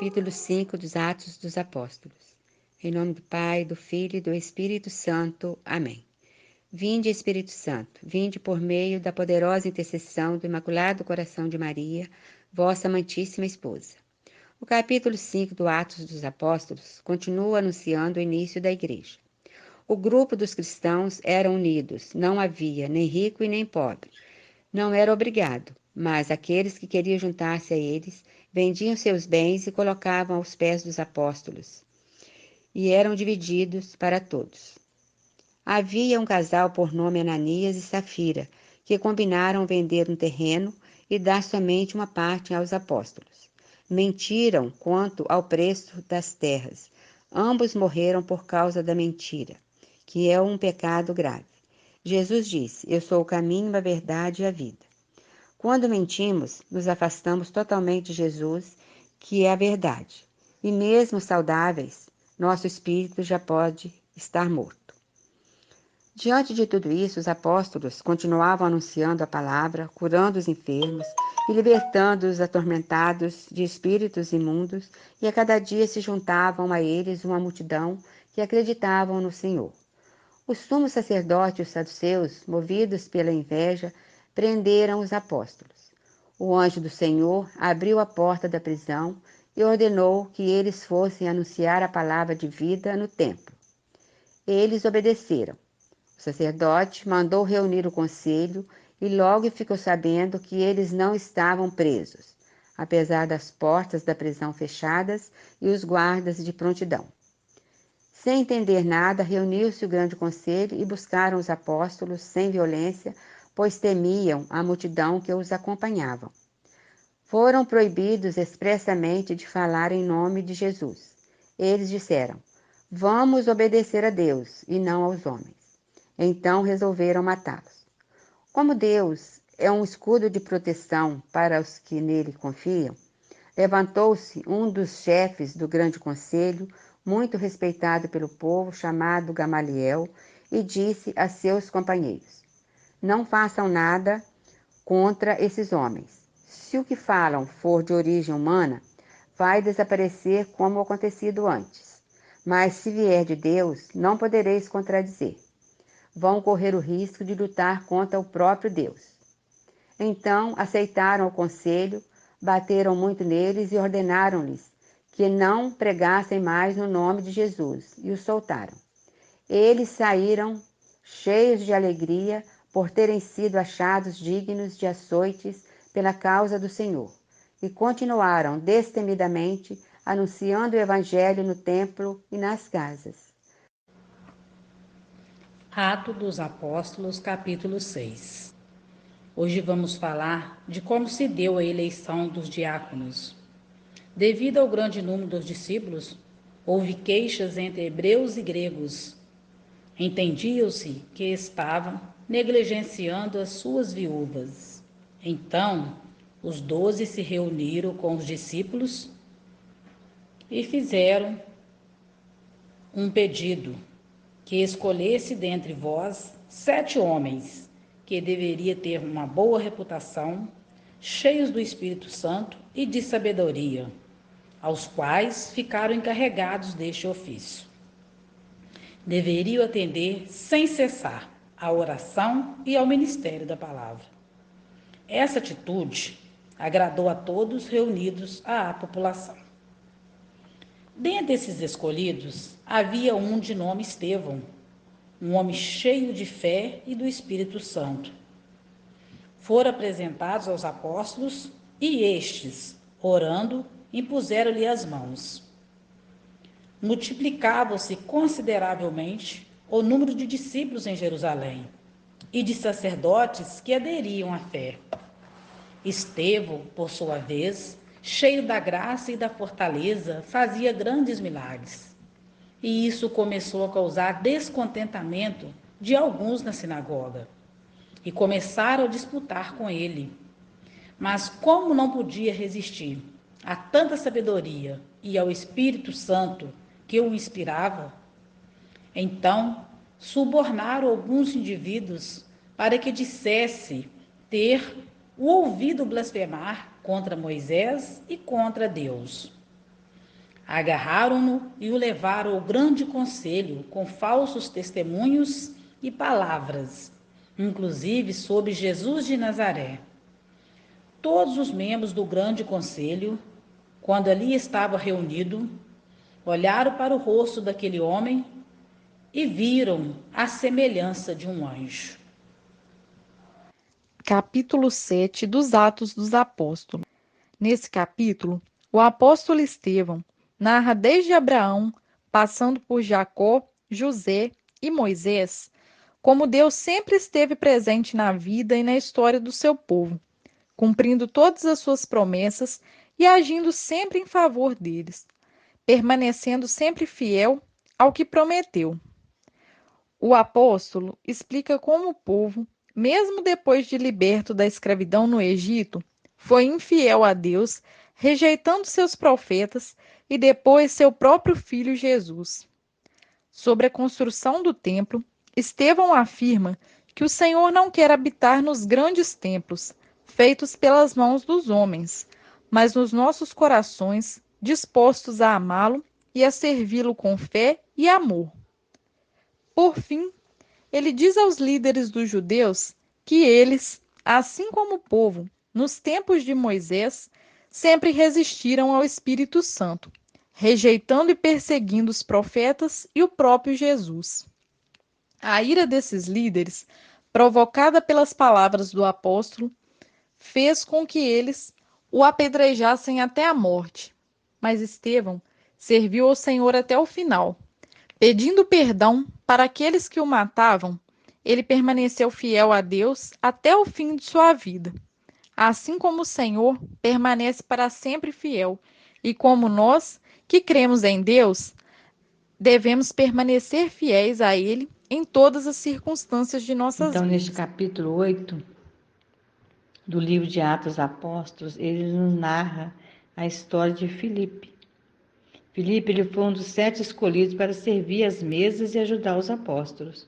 Capítulo 5 dos Atos dos Apóstolos. Em nome do Pai, do Filho e do Espírito Santo. Amém. Vinde, Espírito Santo, vinde por meio da poderosa intercessão do Imaculado Coração de Maria, vossa amantíssima esposa. O capítulo 5 do Atos dos Apóstolos continua anunciando o início da Igreja. O grupo dos cristãos era unidos, não havia nem rico e nem pobre. Não era obrigado, mas aqueles que queriam juntar-se a eles vendiam seus bens e colocavam aos pés dos apóstolos, e eram divididos para todos. Havia um casal por nome Ananias e Safira, que combinaram vender um terreno e dar somente uma parte aos apóstolos. Mentiram quanto ao preço das terras. Ambos morreram por causa da mentira, que é um pecado grave. Jesus disse: Eu sou o caminho, a verdade e a vida. Quando mentimos, nos afastamos totalmente de Jesus, que é a verdade. E mesmo saudáveis, nosso espírito já pode estar morto. Diante de tudo isso, os apóstolos continuavam anunciando a palavra, curando os enfermos e libertando os atormentados de espíritos imundos, e a cada dia se juntavam a eles uma multidão que acreditavam no Senhor. Os sumos sacerdotes e os saduceus, movidos pela inveja, prenderam os apóstolos. O anjo do Senhor abriu a porta da prisão e ordenou que eles fossem anunciar a palavra de vida no templo. Eles obedeceram. O sacerdote mandou reunir o conselho e logo ficou sabendo que eles não estavam presos, apesar das portas da prisão fechadas e os guardas de prontidão. Sem entender nada, reuniu-se o grande conselho e buscaram os apóstolos sem violência, pois temiam a multidão que os acompanhava. Foram proibidos expressamente de falar em nome de Jesus. Eles disseram: Vamos obedecer a Deus e não aos homens. Então resolveram matá-los. Como Deus é um escudo de proteção para os que nele confiam, levantou-se um dos chefes do grande conselho, muito respeitado pelo povo, chamado Gamaliel, e disse a seus companheiros: Não façam nada contra esses homens. Se o que falam for de origem humana, vai desaparecer como acontecido antes. Mas se vier de Deus, não podereis contradizer. Vão correr o risco de lutar contra o próprio Deus. Então aceitaram o conselho, bateram muito neles e ordenaram-lhes que não pregassem mais no nome de Jesus, e os soltaram. Eles saíram cheios de alegria por terem sido achados dignos de açoites pela causa do Senhor, e continuaram destemidamente anunciando o Evangelho no templo e nas casas. Atos dos Apóstolos, capítulo 6. Hoje vamos falar de como se deu a eleição dos diáconos. Devido ao grande número dos discípulos, houve queixas entre hebreus e gregos. Entendia-se que estavam negligenciando as suas viúvas. Então, os 12 se reuniram com os discípulos e fizeram um pedido, que escolhesse dentre vós 7 homens, que deveria ter uma boa reputação, cheios do Espírito Santo e de sabedoria, aos quais ficaram encarregados deste ofício. Deveriam atender sem cessar à oração e ao ministério da palavra. Essa atitude agradou a todos reunidos à população. Dentre esses escolhidos, havia um de nome Estevão, um homem cheio de fé e do Espírito Santo. Foram apresentados aos apóstolos e estes, orando, impuseram-lhe as mãos. Multiplicava-se consideravelmente o número de discípulos em Jerusalém e de sacerdotes que aderiam à fé. Estevão, por sua vez, cheio da graça e da fortaleza, fazia grandes milagres. E isso começou a causar descontentamento de alguns na sinagoga. E começaram a disputar com ele. Mas como não podia resistir a tanta sabedoria e ao Espírito Santo que o inspirava, então subornaram alguns indivíduos para que dissesse ter o ouvido blasfemar contra Moisés e contra Deus. Agarraram-no e o levaram ao grande conselho com falsos testemunhos e palavras, inclusive sobre Jesus de Nazaré. Todos os membros do grande conselho, quando ali estava reunido, olharam para o rosto daquele homem e viram a semelhança de um anjo. Capítulo 7 dos Atos dos Apóstolos. Nesse capítulo, o apóstolo Estevão narra desde Abraão, passando por Jacó, José e Moisés, como Deus sempre esteve presente na vida e na história do seu povo, cumprindo todas as suas promessas e agindo sempre em favor deles, permanecendo sempre fiel ao que prometeu. O apóstolo explica como o povo, mesmo depois de liberto da escravidão no Egito, foi infiel a Deus, rejeitando seus profetas e depois seu próprio filho Jesus. Sobre a construção do templo, Estevão afirma que o Senhor não quer habitar nos grandes templos, feitos pelas mãos dos homens, mas nos nossos corações, dispostos a amá-lo e a servi-lo com fé e amor. Por fim, ele diz aos líderes dos judeus que eles, assim como o povo, nos tempos de Moisés, sempre resistiram ao Espírito Santo, rejeitando e perseguindo os profetas e o próprio Jesus. A ira desses líderes, provocada pelas palavras do apóstolo, fez com que eles o apedrejassem até a morte. Mas Estevão serviu ao Senhor até o final. Pedindo perdão para aqueles que o matavam, ele permaneceu fiel a Deus até o fim de sua vida. Assim como o Senhor permanece para sempre fiel, e como nós, que cremos em Deus, devemos permanecer fiéis a Ele em todas as circunstâncias de nossas Então, vidas. neste capítulo 8 do livro de Atos Apóstolos, ele nos narra a história de Filipe. Filipe ele foi um dos 7 escolhidos para servir as mesas e ajudar os apóstolos.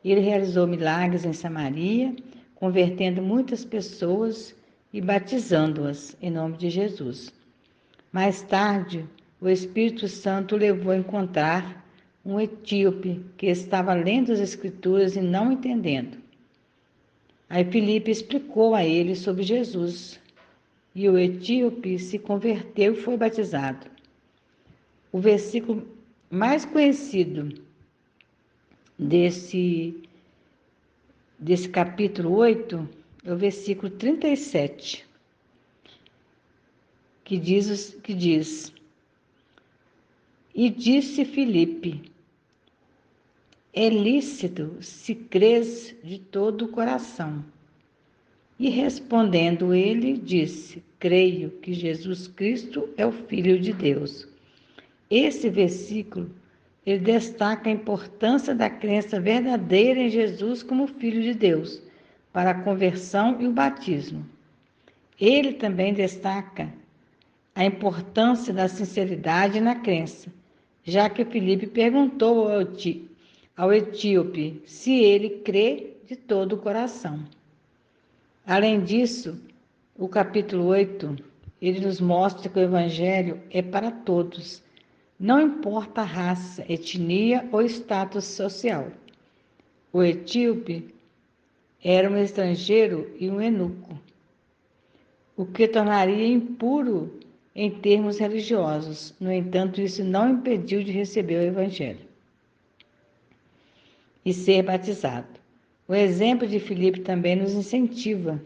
Ele realizou milagres em Samaria, convertendo muitas pessoas e batizando-as em nome de Jesus. Mais tarde, o Espírito Santo o levou a encontrar um etíope que estava lendo as Escrituras e não entendendo. Aí Filipe explicou a ele sobre Jesus, e o etíope se converteu e foi batizado. O versículo mais conhecido desse capítulo 8 é o versículo 37, que diz: E disse Filipe, é lícito se crês de todo o coração. E respondendo ele, disse, creio que Jesus Cristo é o Filho de Deus. Esse versículo, ele destaca a importância da crença verdadeira em Jesus como Filho de Deus, para a conversão e o batismo. Ele também destaca a importância da sinceridade na crença, já que Filipe perguntou ao etíope se ele crê de todo o coração. Além disso, o capítulo 8, ele nos mostra que o Evangelho é para todos, não importa a raça, etnia ou status social. O etíope era um estrangeiro e um eunuco, o que tornaria impuro em termos religiosos. No entanto, isso não impediu de receber o Evangelho e ser batizado. O exemplo de Filipe também nos incentiva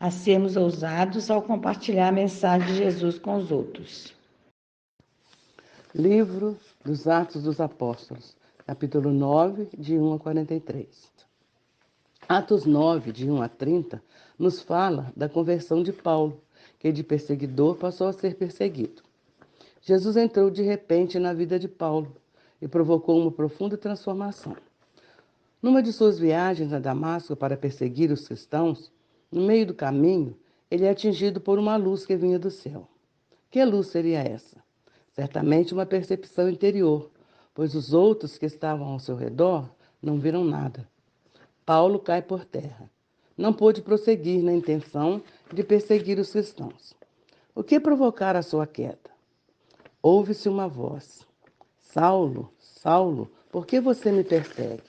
a sermos ousados ao compartilhar a mensagem de Jesus com os outros. Livro dos Atos dos Apóstolos, capítulo 9, de 1 a 43. Atos 9, de 1 a 30, nos fala da conversão de Paulo, que de perseguidor passou a ser perseguido. Jesus entrou de repente na vida de Paulo e provocou uma profunda transformação. Numa de suas viagens a Damasco para perseguir os cristãos, no meio do caminho, ele é atingido por uma luz que vinha do céu. Que luz seria essa? Certamente uma percepção interior, pois os outros que estavam ao seu redor não viram nada. Paulo cai por terra. Não pôde prosseguir na intenção de perseguir os cristãos. O que provocara a sua queda? ouve-se uma voz: Saulo, Saulo, por que você me persegue?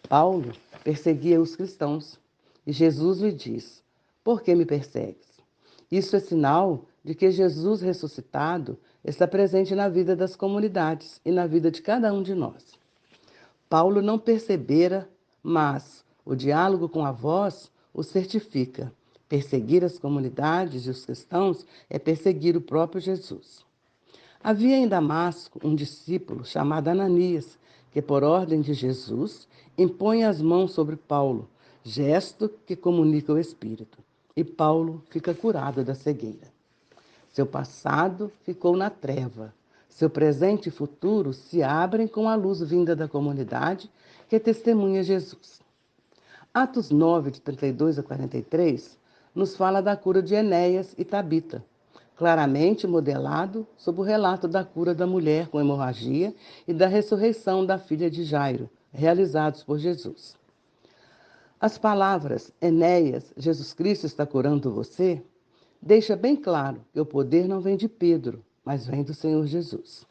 Paulo perseguia os cristãos e Jesus lhe diz: por que me persegues? Isso é sinal de que Jesus ressuscitado está presente na vida das comunidades e na vida de cada um de nós. Paulo não percebera, mas o diálogo com a voz o certifica. Perseguir as comunidades e os cristãos é perseguir o próprio Jesus. Havia em Damasco um discípulo chamado Ananias, que, por ordem de Jesus, impõe as mãos sobre Paulo, gesto que comunica o Espírito. E Paulo fica curado da cegueira. Seu passado ficou na treva. Seu presente e futuro se abrem com a luz vinda da comunidade que testemunha Jesus. Atos 9, de 32 a 43, nos fala da cura de Enéas e Tabita, claramente modelado sob o relato da cura da mulher com hemorragia e da ressurreição da filha de Jairo, realizados por Jesus. As palavras Enéas, Jesus Cristo está curando você, deixa bem claro que o poder não vem de Pedro, mas vem do Senhor Jesus.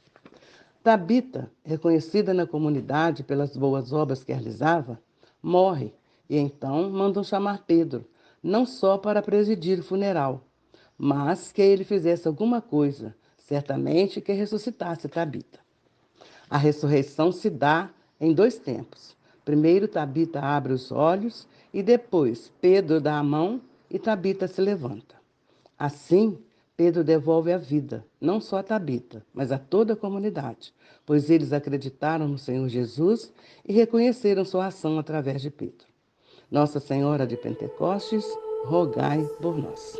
Tabita, reconhecida na comunidade pelas boas obras que realizava, morre e então mandam chamar Pedro, não só para presidir o funeral, mas que ele fizesse alguma coisa, certamente que ressuscitasse Tabita. A ressurreição se dá em 2 tempos. Primeiro Tabita abre os olhos e depois Pedro dá a mão e Tabita se levanta. Assim, Pedro devolve a vida, não só a Tabita, mas a toda a comunidade, pois eles acreditaram no Senhor Jesus e reconheceram sua ação através de Pedro. Nossa Senhora de Pentecostes, rogai por nós.